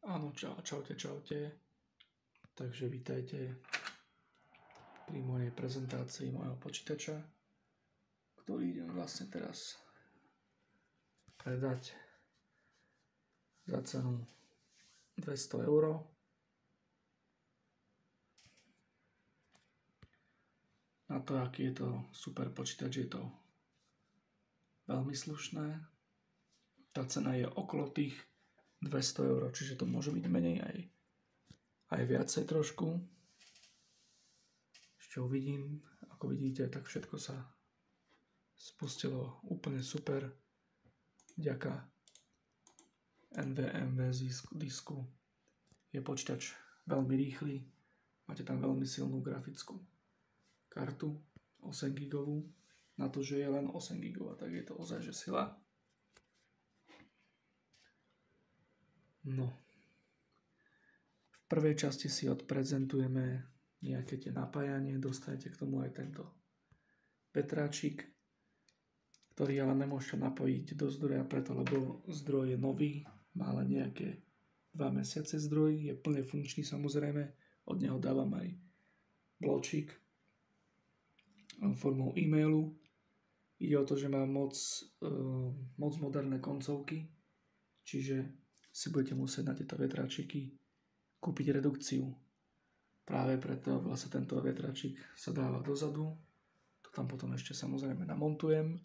Áno, čaute. Takže vítajte pri mojej prezentácii mojho počítača, ktorý idem vlastne teraz predať za cenu 200 €. Na to, aký je to super počítač, je to veľmi slušné. Tá cena je okolo tých 200 €, čiže to môže byť menej aj viacej trošku. Ešte uvidím. Ako vidíte, tak všetko sa spustilo úplne super vďaka NVMe disku. Je počítač veľmi rýchly, máte tam veľmi silnú grafickú kartu 8 GB. Na to, že je len 8 GB, tak je to ozaj že sila. No. V prvej časti si odprezentujeme nejaké tie napájanie, dostanete k tomu aj tento vetráčik, ktorý ale nemôžete napojiť do zdroja preto, lebo zdroj je nový, má len nejaké 2 mesiace zdroj, je plne funkčný samozrejme, od neho dávam aj bločík formou e-mailu. Ide o to, že má moc moderné koncovky, čiže si budete musieť na tieto vetráčiky kúpiť redukciu. Práve preto vlastne tento vetráčik sa dáva dozadu. To tam potom ešte samozrejme namontujem.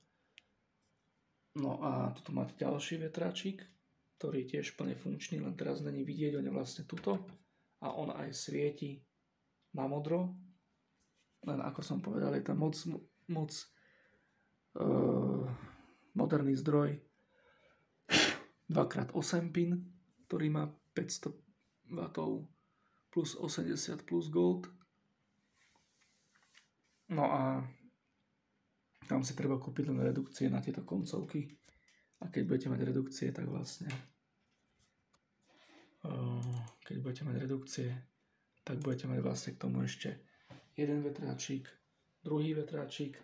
No a tu máte ďalší vetráčik, ktorý je tiež plne funkčný, len teraz není vidieť, on je vlastne tuto a on aj svieti na modro. Len ako som povedal, je tam moc moderný zdroj 2x8 pin, ktorý má 500 W plus 80 plus gold. No a tam si treba kúpiť len redukcie na tieto koncovky. A keď budete mať redukcie, tak vlastne budete mať vlastne k tomu ešte jeden vetráčik, druhý vetráčik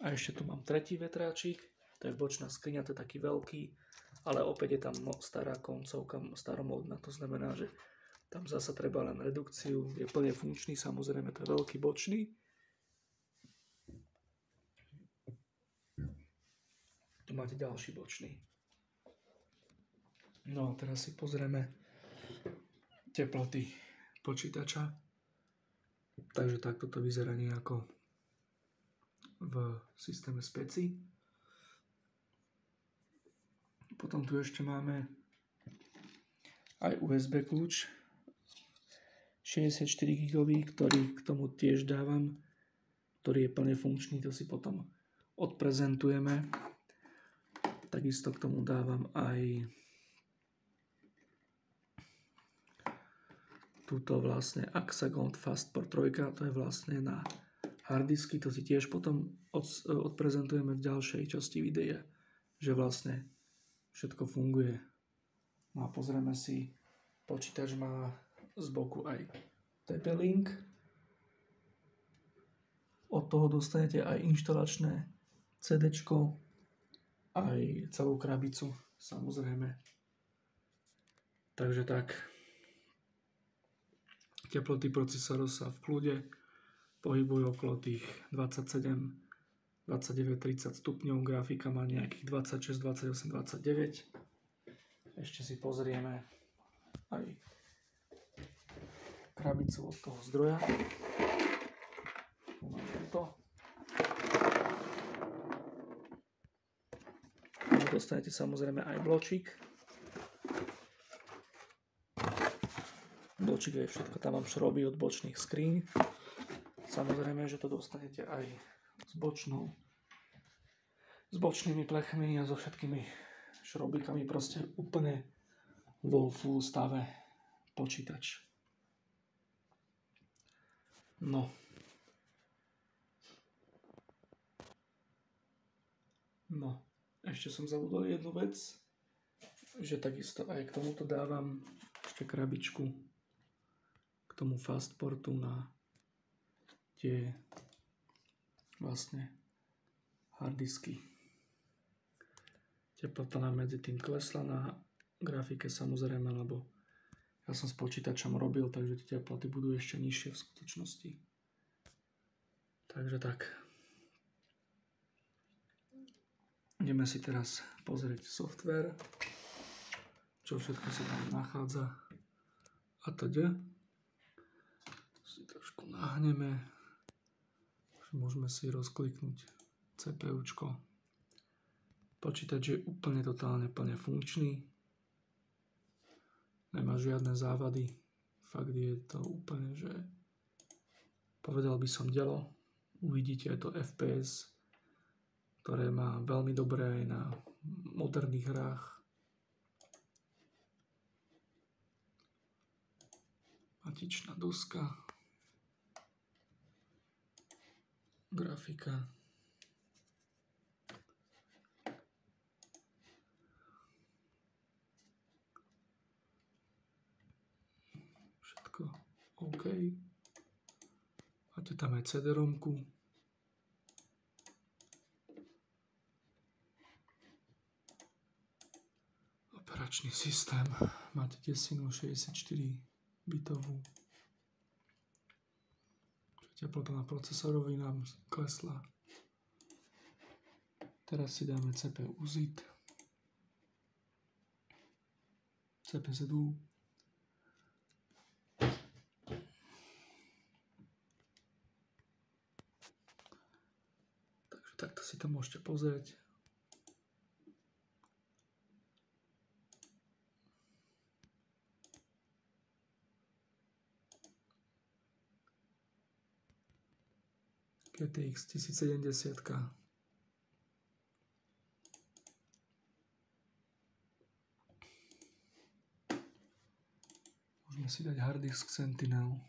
a ešte tu mám tretí vetráčik. To je bočná skriňa, to je taký veľký, ale opäť je tam stará koncovka, staromódna, to znamená, že tam zasa treba len redukciu, je plne funkčný, samozrejme to je veľký bočný. Tu máte ďalší bočný. No a teraz si pozrieme teploty počítača. Takže takto to vyzerá nejako v systéme Speci. Potom tu ešte máme aj USB kľúč 64 GB, ktorý k tomu tiež dávam, ktorý je plne funkčný, to si potom odprezentujeme. Takisto k tomu dávam aj túto vlastne Axagon Fastport 3, to je vlastne na harddisky, to si tiež potom odprezentujeme v ďalšej časti videa, že vlastne všetko funguje. No a pozrieme si, počítač má z boku aj TP-Link. Od toho dostanete aj inštalačné CDčko, aj celú krabicu, samozrejme. Takže tak. Teploty procesoru sa v kľude pohybujú okolo tých 27, 29, 30 stupňov. Grafika má nejakých 26, 28, 29. Ešte si pozrieme aj krabicu od toho zdroja. Tu mám tento. Dostanete samozrejme aj bločík. Bločík je všetko, tam mám šroby od bočných skríň. Samozrejme, že to dostanete aj s bočnými plechmi a so všetkými šrobíkami, proste úplne vo full stave počítač. No. Ešte som zabudol jednu vec, že takisto aj k tomuto dávam ešte krabičku k tomu Fastportu na tie vlastne harddisky. Teplota nám medzi tým klesla na grafike samozrejme, lebo Ja som s počítačom robil, takže tie teploty budú ešte nižšie v skutočnosti. Takže tak. Ideme si teraz pozrieť software, čo všetko sa tam nachádza a teda. Si trošku nahneme. Môžeme si rozkliknúť CPUčko. Počítač je úplne totálne plne funkčný. Nemá žiadne závady. Fakt je to úplne, že povedal by som dielo. Uvidíte aj to FPS, ktoré má veľmi dobré aj na moderných hrách. Matičná doska. Grafika. OK. Máte tam aj CD-romku. Operačný systém. Máte desinu 64-bitovú. Teplota na procesorovi nám klesla. Teraz si dáme CPU UZIT. CPZU. Takto si to môžete pozrieť. GTX 1070. Môžeme si dať hard disk Sentinel.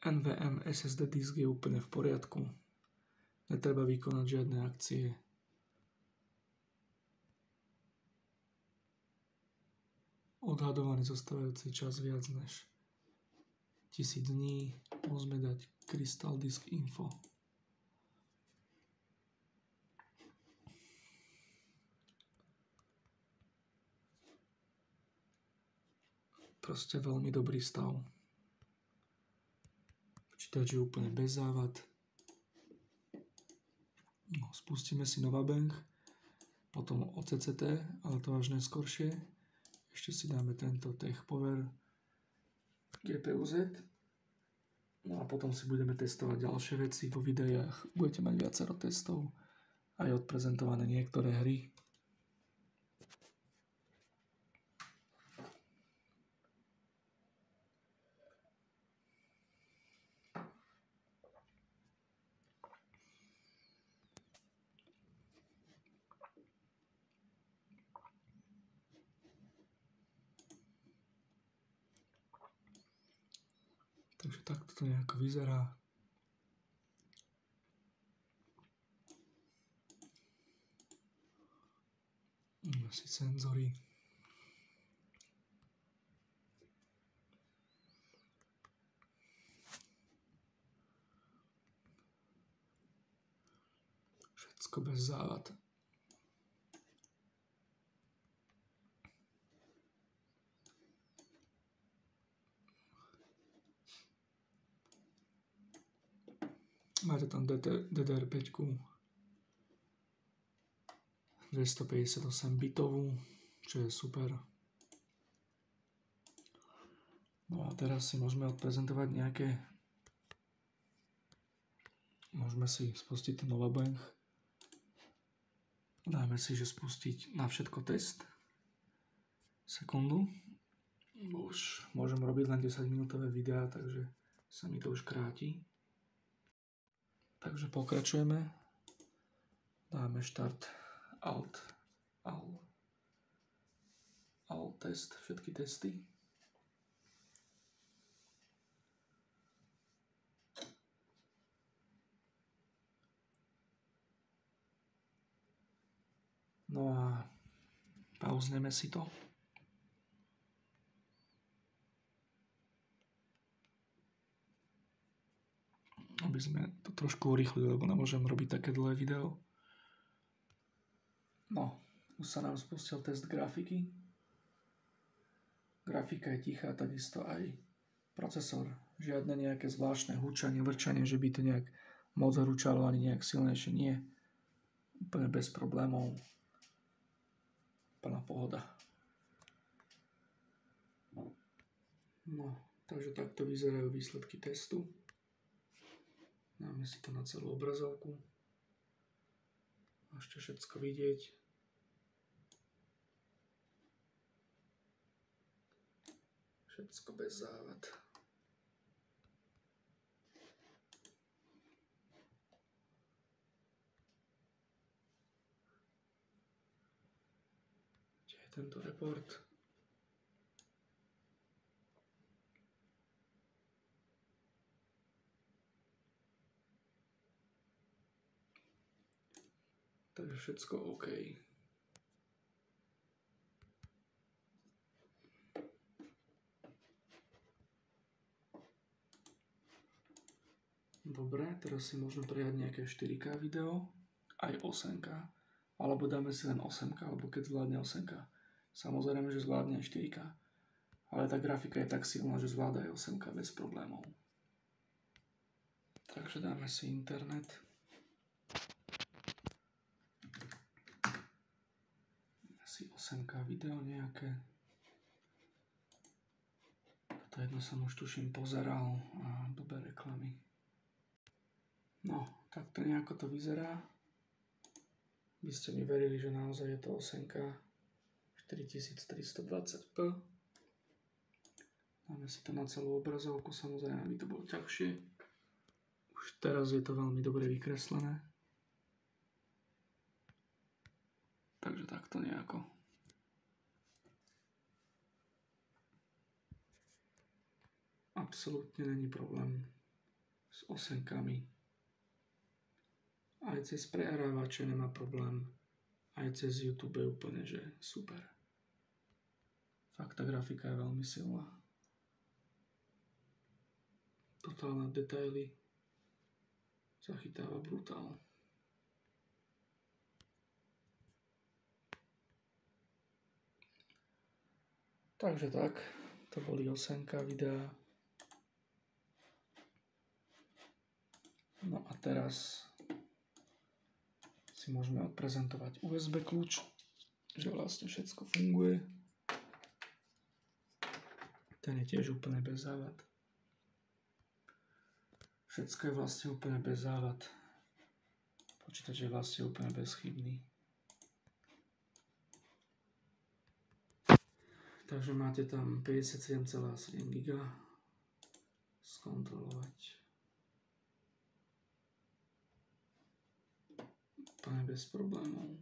NVMe SSD disk je úplne v poriadku. Netreba vykonať žiadne akcie. Odhadovaný zostávajúci čas viac než 1000 dní. Môžeme dať Crystal Disk Info. Proste veľmi dobrý stav. Počítač je úplne bez závad. No, spustíme si Novabank, potom OCCT, ale to až neskôršie. Ešte si dáme tento TechPower GPU-Z. No a potom si budeme testovať ďalšie veci vo videách. Budete mať viacero testov, aj odprezentované niektoré hry. Takže takto to nejako vyzerá. Asi senzory. Všetko bez závad. Máte tam DDR5 258 bitovú, čo je super. No a teraz si môžeme odprezentovať nejaké. Môžeme si spustiť ten Novabank. Dáme si, že spustiť na všetko test. Sekundu. Už môžem robiť len 10 minútové videá, takže sa mi to už kráti. Takže pokračujeme. Dáme štart Alt test, všetky testy. No a pauzneme si to. Aby sme to trošku urýchlili, lebo nemôžem robiť také dlhé video. No, už sa nám spustil test grafiky. Grafika je tichá, takisto aj procesor. Žiadne nejaké zvláštne hučanie, vrčanie, že by to nejak moc horúčalo, ani nejak silnejšie. Nie. Úplne bez problémov. Plná pohoda. No, takže takto vyzerajú výsledky testu. Dáme si to na celú obrazovku. Môžete všetko vidieť. Všetko bez závad. Kde je tento report? Takže všetko OK. Dobre, teraz si môžeme prejať nejaké 4K video, aj 8K, alebo dáme si len 8K, alebo keď zvládne 8K. Samozrejme, že zvládne aj 4K, ale tá grafika je tak silná, že zvláda aj 8K bez problémov. Takže dáme si internet. Asi 8K video nejaké. Toto jedno som už tuším pozeral a blbé reklamy. No, takto nejako to vyzerá. By ste mi verili, že naozaj je to 8K 4320p. Dáme si to na celú obrazovku, samozrejme, aby to bolo ťažšie. Už teraz je to veľmi dobre vykreslené. Takže takto nejako. Absolútne není problém s 8Kami. Aj cez prehrávače nemá problém. Aj cez YouTube je úplne, že super. Fakt tá grafika je veľmi silná. Totálne detaily zachytáva brutál. Takže tak, to boli 8K videá. No a teraz si môžeme odprezentovať USB kľúč, že vlastne všetko funguje. Ten je tiež úplne bez závad. Všetko je vlastne úplne bez závad. Počítač je vlastne úplne bezchybný. Takže máte tam 57,7 GB skontrolovať. Úplne bez problémov.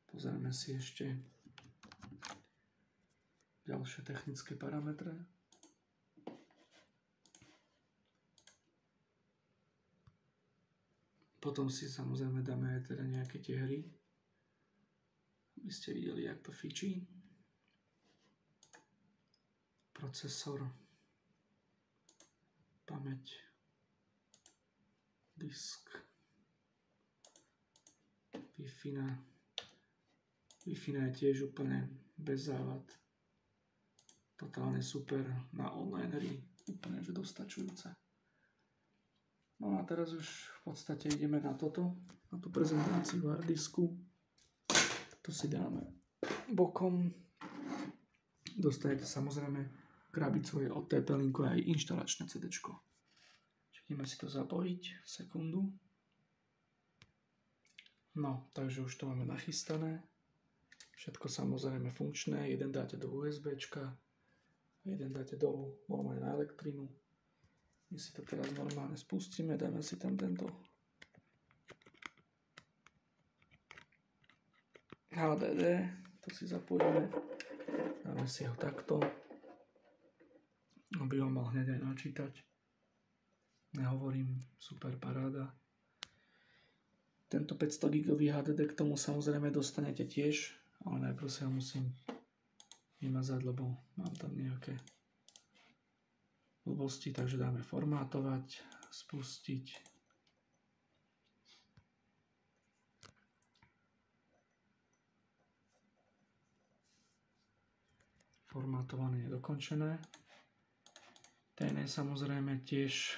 Pozrieme si ešte ďalšie technické parametre. Potom si samozrejme dáme aj teda nejaké tie hry, aby ste videli, jak to fičí. Procesor, pamäť, disk, Wi-Fi. Wi-Fi je tiež úplne bez závad. Totálne super na online hry, úplne že dostačujúce. No a teraz už v podstate ideme na toto, na tú prezentáciu harddisku. To si dáme bokom. Dostanete samozrejme krabicu je od TP-Linku aj inštalačné CD-čko. Ideme si to zapojiť, sekundu. No, takže už to máme nachystané. Všetko samozrejme funkčné. Jeden dáte do USBčka, jeden dáte dolu normálne na elektrínu. My si to teraz normálne spustíme, dáme si tam tento HDD, to si zapojíme, dáme si ho takto, aby ho mal hneď aj načítať. Nehovorím, super paráda. Tento 500 GB HDD k tomu samozrejme dostanete tiež, ale najprv si ho musím vymazať, lebo mám tam nejaké blbosti, takže dáme formátovať, spustiť. formátovanie je dokončené. TN samozrejme tiež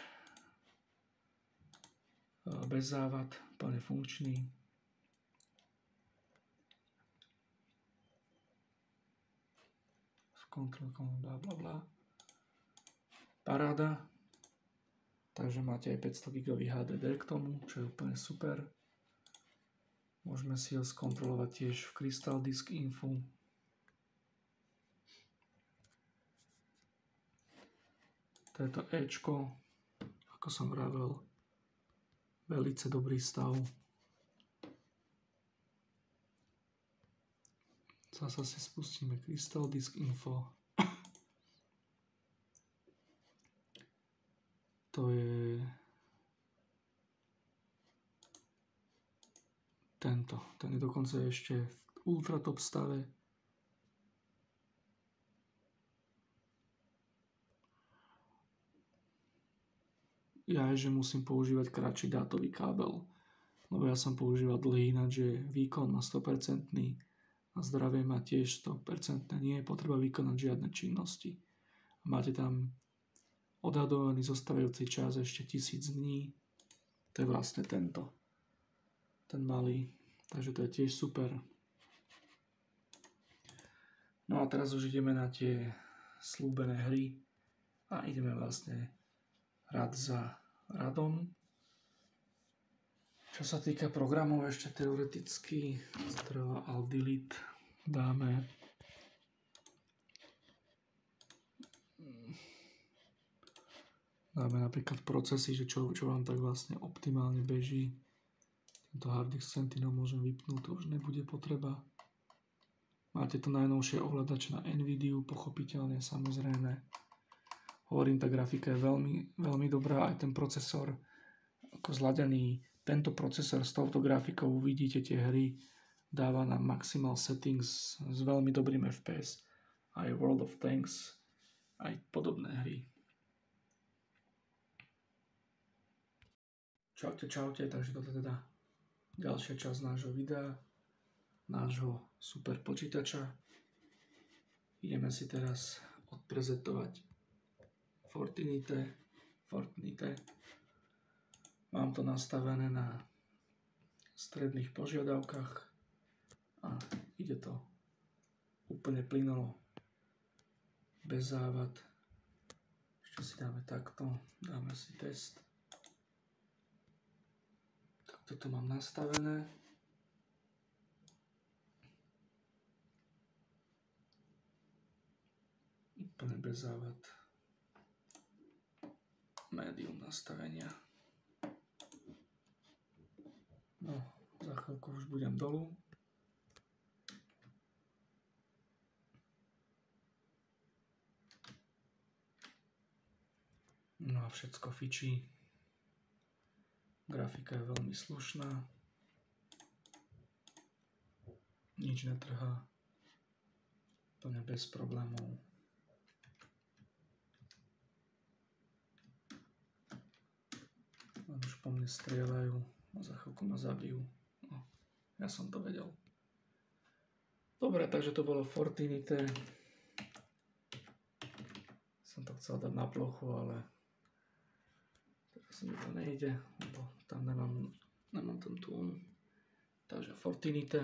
bez závad, plne funkčný. S kontrolkou bla bla bla. Paráda. Takže máte aj 500 GB HDD k tomu, čo je úplne super. Môžeme si ho skontrolovať tiež v Crystal Disk Info. To je to Ečko, ako som vravel, velice dobrý stav. Zasa si spustíme Crystal Disk Info. To je tento. Ten je dokonca ešte v ultra top stave. Ja je, že musím používať kratší dátový kábel, lebo ja som používal dlhý, ináč je výkon má 100% a zdravie má tiež 100%. Nie je potreba vykonať žiadne činnosti. Máte tam odhadovaný zostávajúci čas ešte 1000 dní. To je vlastne tento. Ten malý. Takže to je tiež super. No a teraz už ideme na tie slúbené hry a ideme vlastne rad za radom. Čo sa týka programov, ešte teoreticky strela alt delete dáme napríklad procesy, že čo vám tak vlastne optimálne beží. Tento hard disk Sentinel môžem vypnúť, to už nebude potreba. Máte to najnovšie ovládač na Nvidiu, pochopiteľne, samozrejme. Hovorím, tá grafika je veľmi, veľmi dobrá, aj ten procesor ako zladený. Tento procesor s touto grafikou, vidíte tie hry, dáva na maximal settings s veľmi dobrým FPS. Aj World of Tanks, aj podobné hry. Čaute, čaute, takže toto teda ďalšia časť nášho videa, nášho super počítača. Ideme si teraz odprezentovať Fortinite. Mám to nastavené na stredných požiadavkách a ide to úplne plynulo, bez závad. Ešte si dáme takto, dáme si test. Takto to mám nastavené. Úplne bez závad. Medium nastavenia. No, za chvíľku už budem dolu. No a všetko fičí. Grafika je veľmi slušná. Nič netrhá. Úplne bez problémov. Už po mne strieľajú a za chvíľku ma zabijú. No, ja som to vedel. Dobre, takže to bolo Fortinite. Som to chcel dať na plochu, ale teraz mi to nejde, lebo tam nemám ten tón. Takže Fortinite,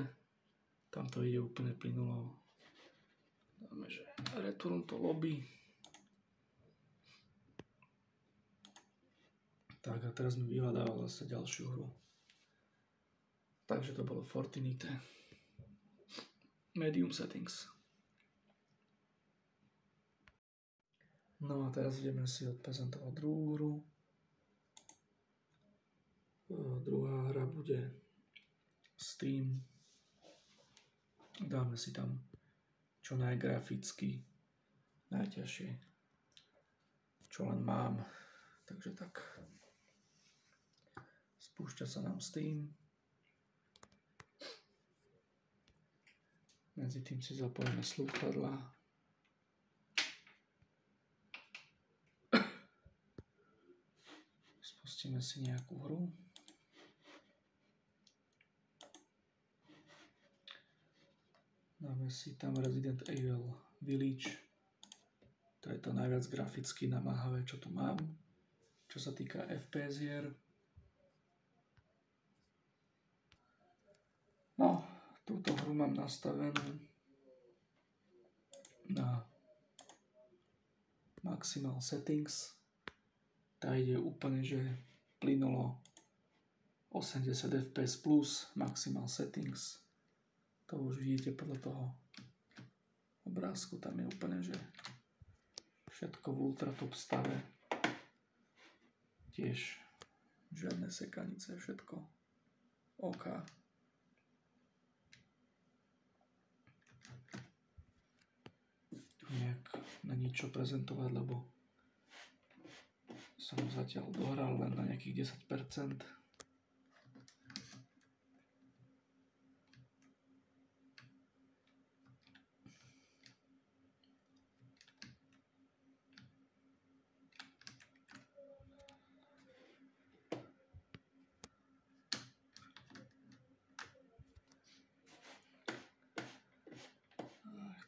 tam to ide úplne plynulo. Dáme, že return to lobby. Tak a teraz mi vyhľadával zase ďalšiu hru. Takže to bolo Fortinite. Medium settings. No a teraz ideme si odprezentovať druhú hru. Druhá hra bude Steam. Dáme si tam čo najgraficky najťažšie, čo len mám. Takže tak. Spúšťa sa nám Steam. Medzi tým si zapojíme slúchadlá. Spustíme si nejakú hru. Dáme si tam Resident Evil Village. To je to najviac graficky namáhavé, čo tu mám. Čo sa týka FPS hier. No, túto hru mám nastavenú na Maximal Settings. Tá ide úplne, že plynulo 80 fps plus Maximal Settings. To už vidíte podľa toho obrázku, tam je úplne, že všetko v ultra top stave. Tiež žiadne sekanice, všetko OK. Tu nejak na ničo prezentovať, lebo som zatiaľ dohral len na nejakých 10%.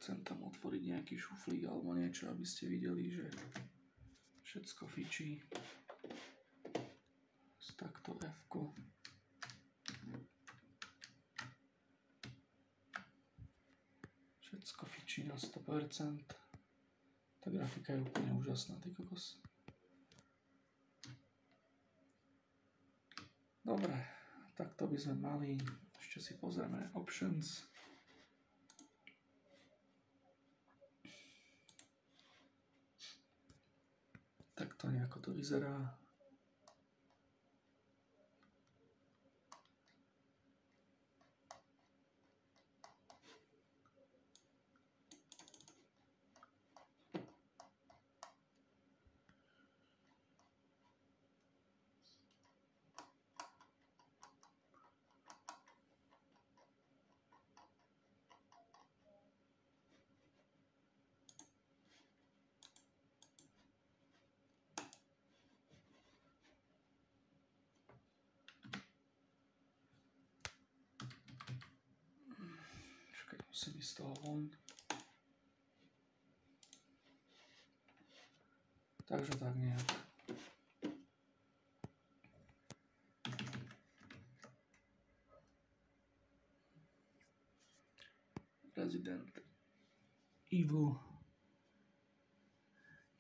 Chcem tam otvoriť nejaký šuflík alebo niečo, aby ste videli, že všetko fičí. Takto F-ko. Všetko fičí na 100%. Tá grafika je úplne úžasná, ty kokos. Dobre, takto by sme mali. Ešte si pozrieme Options. Takto nejako to vyzerá. Musím ísť z toho von. Takže tak nejak. Resident Evil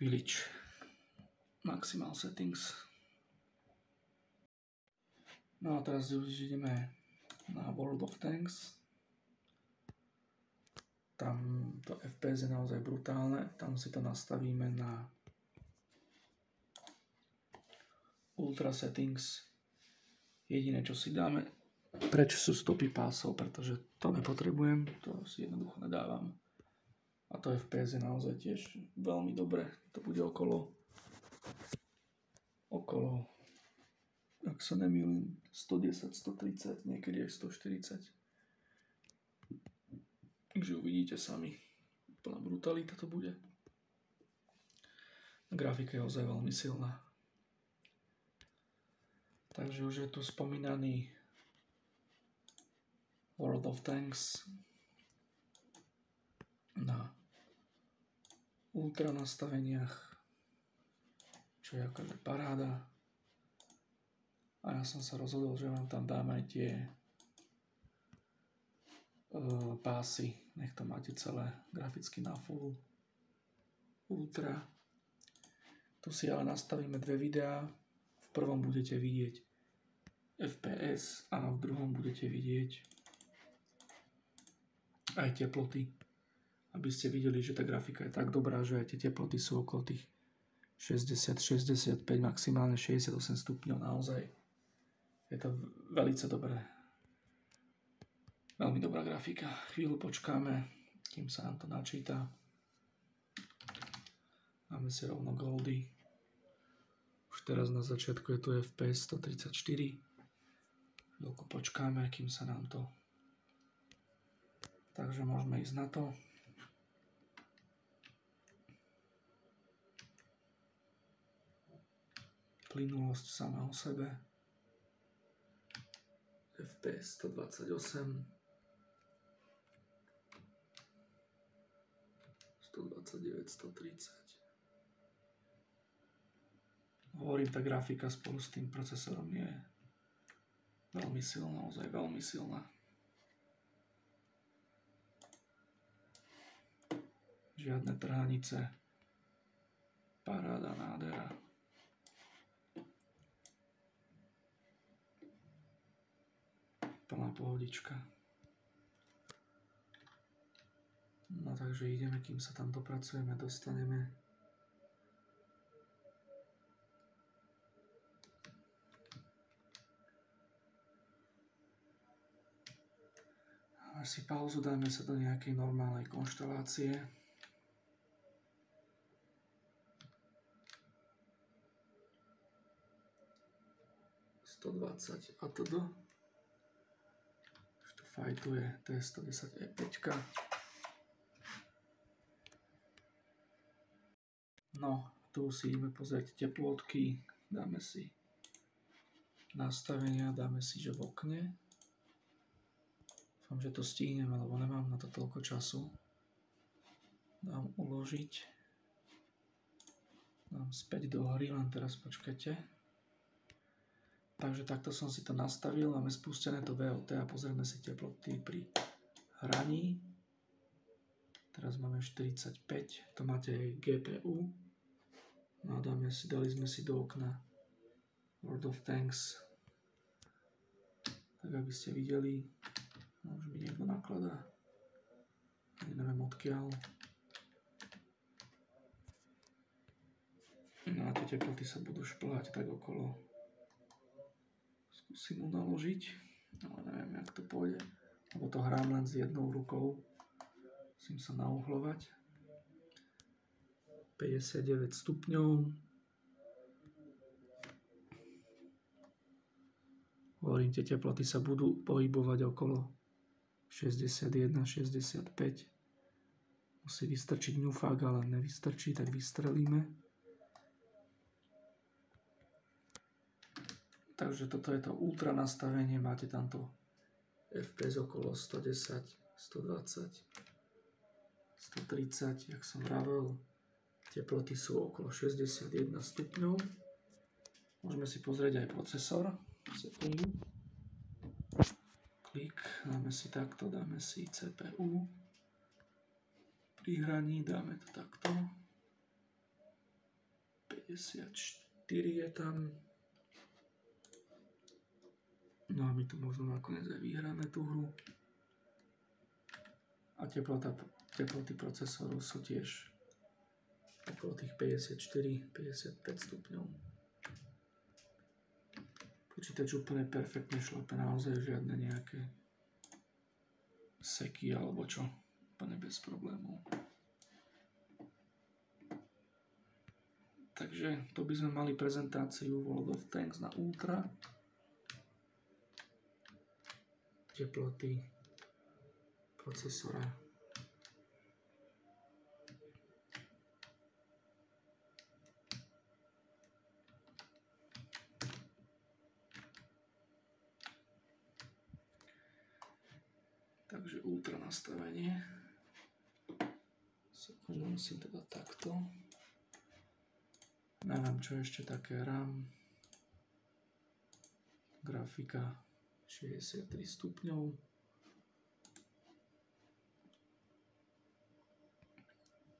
Village. Maximal Settings. No a teraz už ideme na World of Tanks. Tam to FPS je naozaj brutálne. Tam si to nastavíme na Ultra Settings. Jediné, čo si dáme preč, sú stopy pásov, pretože to nepotrebujem. To si jednoducho nedávam. A to FPS je naozaj tiež veľmi dobre. To bude okolo, ak sa nemýlim, 110, 130, niekedy aj 140. Takže uvidíte sami. Plná brutalita to bude. Grafika je ozaj veľmi silná. Takže už je tu spomínaný World of Tanks na ultra nastaveniach, čo je akože paráda. A ja som sa rozhodol, že vám tam dám aj tie pásy. Nech to máte celé graficky na full ultra. Tu si ale nastavíme dve videá. V prvom budete vidieť FPS a v druhom budete vidieť aj teploty. Aby ste videli, že tá grafika je tak dobrá, že aj tie teploty sú okolo tých 60-65, maximálne 68 stupňov. Naozaj je to veľmi dobré. Veľmi dobrá grafika. Chvíľu počkáme, kým sa nám to načíta. Máme si rovno goldy. Už teraz na začiatku je tu FPS 134. Chvíľku počkáme, kým sa nám to... Takže môžeme ísť na to. Plynulosť sama o sebe. FPS 128. 2930. Hovorím, tá grafika spolu s tým procesorom je veľmi silná, naozaj veľmi silná. Žiadne trhanice. Paráda, nádhera. Plná pohodička. No takže ideme, kým sa tam dopracujeme, dostaneme. Dáme si pauzu, dáme sa do nejakej normálnej konštelácie. A teda. Už tu fajtuje T110E5. No, tu si ideme pozrieť teplotky. Dáme si nastavenia, dáme si, že v okne. Dúfam, že to stihneme, lebo nemám na to toľko času. Dám uložiť. Dám späť do hry, len teraz počkajte. Takže takto som si to nastavil, máme spustené to VLT a pozrieme si teploty pri hraní. Teraz máme 45, to máte aj GPU. No a dali sme si do okna World of Tanks. Tak aby ste videli, už mi niekto nakladá. Neviem odkiaľ. No a tie teploty sa budú šplhať tak okolo. Skúsim mu naložiť, ale neviem, jak to pôjde, lebo to hrám len s jednou rukou. Musím sa nauhľovať. 59 stupňov. Hovorím, tie teploty sa budú pohybovať okolo 61, 65. Musí vystrčiť ňufák, ale nevystrčí, tak vystrelíme. Takže toto je to ultra nastavenie, máte tam to FPS okolo 110, 120, 130, jak som vravel. Teploty sú okolo 61 stupňov. Môžeme si pozrieť aj procesor. Sekundu. Klik, dáme si takto, dáme si CPU. Pri hraní dáme to takto. 54 je tam. No a my tu možno nakoniec aj vyhráme tú hru. A teploty procesoru sú tiež okolo tých 54-55 stupňov. Počítač úplne perfektne šlape, naozaj žiadne nejaké seky alebo čo. Úplne bez problémov. Takže to by sme mali prezentáciu World of Tanks na Ultra. Teploty procesora. Takže ultra nastavenie. Sekundu, musím teda takto. Neviem, čo ešte také RAM. Grafika 63 stupňov.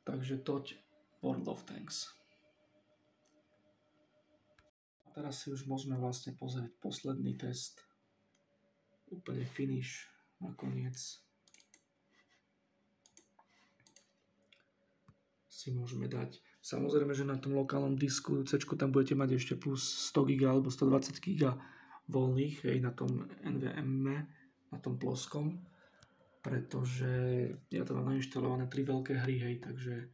Takže toť World of Tanks. A teraz si už môžeme vlastne pozrieť posledný test. Úplne finish nakoniec. Si môžeme dať. Samozrejme, že na tom lokálnom disku C tam budete mať ešte plus 100 GB alebo 120 GB voľných, hej, na tom NVMe, na tom ploskom, pretože ja to mám nainštalované 3 veľké hry, hej, takže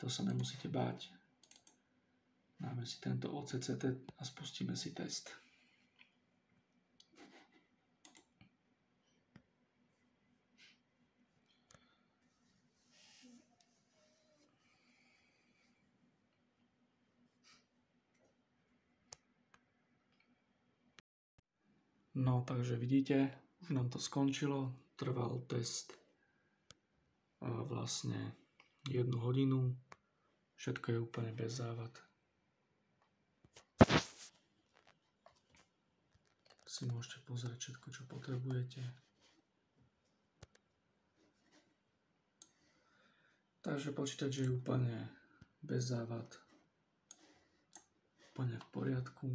to sa nemusíte báť. Dáme si tento OCCT a spustíme si test. No, takže vidíte, už nám to skončilo. Trval test vlastne 1 hodinu. Všetko je úplne bez závad. Si môžete pozrieť všetko, čo potrebujete. Takže počítač je úplne bez závad. Úplne v poriadku.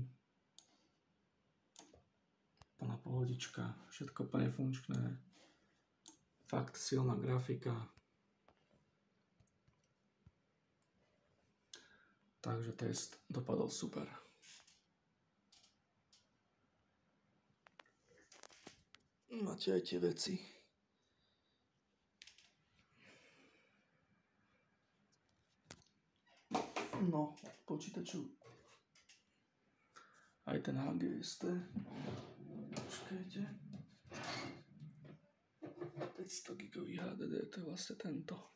Plná pohodička. Všetko úplne funkčné. Fakt silná grafika. Takže test dopadol super. Máte aj tie veci. No, počítaču. Aj ten HGST. Počkajte. 500 GB HDD, to je vlastne tento.